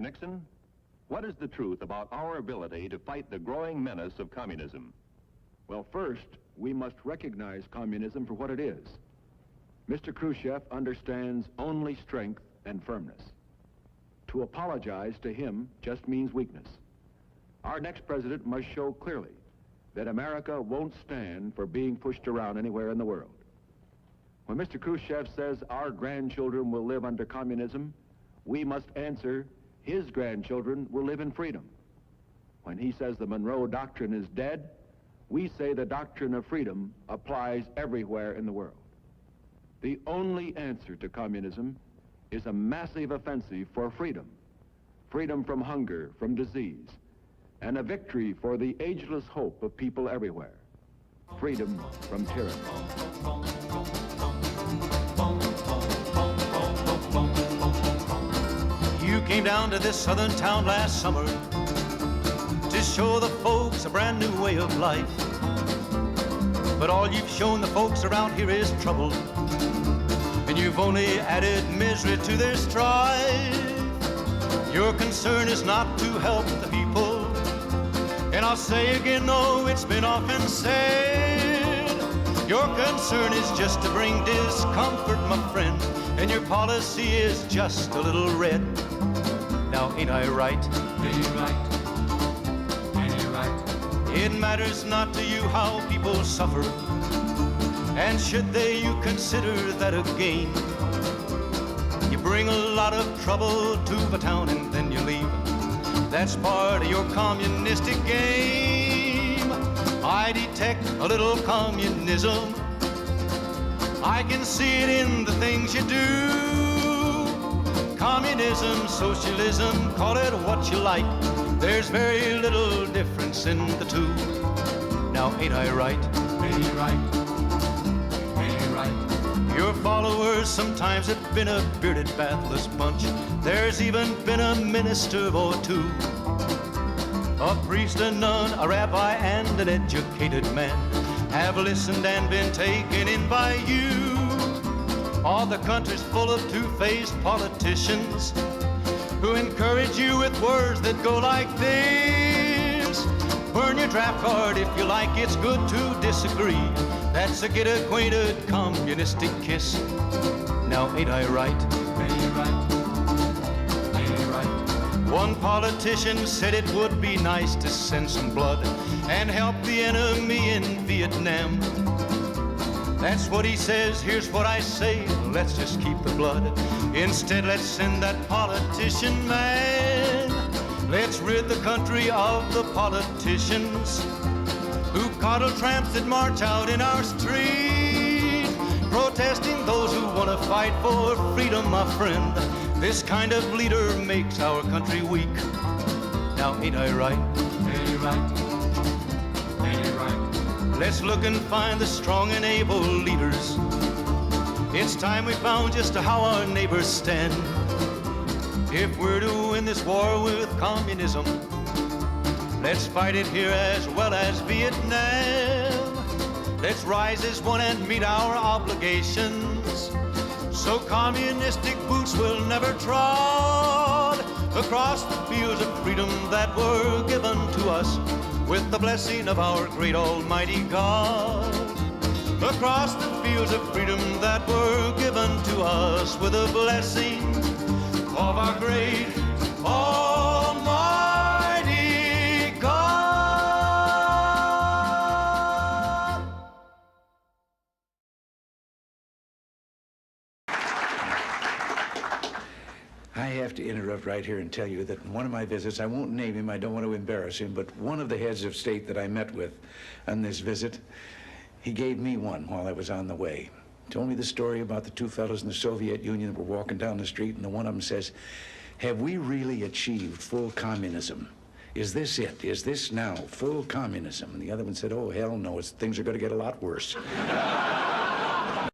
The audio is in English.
Nixon, what is the truth about our ability to fight the growing menace of communism? Well, first, we must recognize communism for what it is. Mr. Khrushchev understands only strength and firmness. To apologize to him just means weakness. Our next president must show clearly that America won't stand for being pushed around anywhere in the world. When Mr. Khrushchev says our grandchildren will live under communism, we must answer his grandchildren will live in freedom. When he says the Monroe Doctrine is dead, we say the doctrine of freedom applies everywhere in the world. The only answer to communism is a massive offensive for freedom. Freedom from hunger, from disease, and a victory for the ageless hope of people everywhere. Freedom from tyranny. You came down to this southern town last summer to show the folks a brand new way of life. But all you've shown the folks around here is trouble, and you've only added misery to their strife. Your concern is not to help the people, and I'll say again, though it's been often said, your concern is just to bring discomfort, my friend, and your policy is just a little red. Now ain't I right? Ain't you right? Ain't you right? It matters not to you how people suffer, and should they, you consider that a gain. You bring a lot of trouble to the town and then you leave. That's part of your communistic game. I detect a little communism. I can see it in the things you do. Communism, socialism, call it what you like. There's very little difference in the two. Now ain't I right? Ain't you right? Your followers sometimes have been a bearded, bathless bunch. There's even been a minister or two, a priest, a nun, a rabbi, and an educated man have listened and been taken in by you. All the country's full of two-faced politicians who encourage you with words that go like this. Burn your draft card if you like, it's good to disagree. That's a get-acquainted communistic kiss. Now ain't I right? Ain't you right? Ain't you right? One politician said it would be nice to send some blood and help the enemy in Vietnam. That's what he says, here's what I say, let's just keep the blood. Instead, let's send that politician man. Let's rid the country of the politicians who coddle tramps that march out in our street, protesting those who want to fight for freedom, my friend. This kind of leader makes our country weak. Now ain't I right? Ain't you right? Ain't you right? Let's look and find the strong and able leaders. It's time we found just how our neighbors stand. If we're to win this war with communism, let's fight it here as well as Vietnam. Let's rise as one and meet our obligations, so communistic boots will never trod across the fields of freedom that were given to us with the blessing of our great almighty God. Across the fields of freedom that were given to us with the blessing of our great almighty God. I have to interrupt right here and tell you that in one of my visits, I won't name him, I don't want to embarrass him, but one of the heads of state that I met with on this visit, he gave me one while I was on the way. Told me the story about the two fellows in the Soviet Union that were walking down the street, and the one of them says, "Have we really achieved full communism? Is this it? Is this now full communism?" And the other one said, "Oh, hell no, things are going to get a lot worse."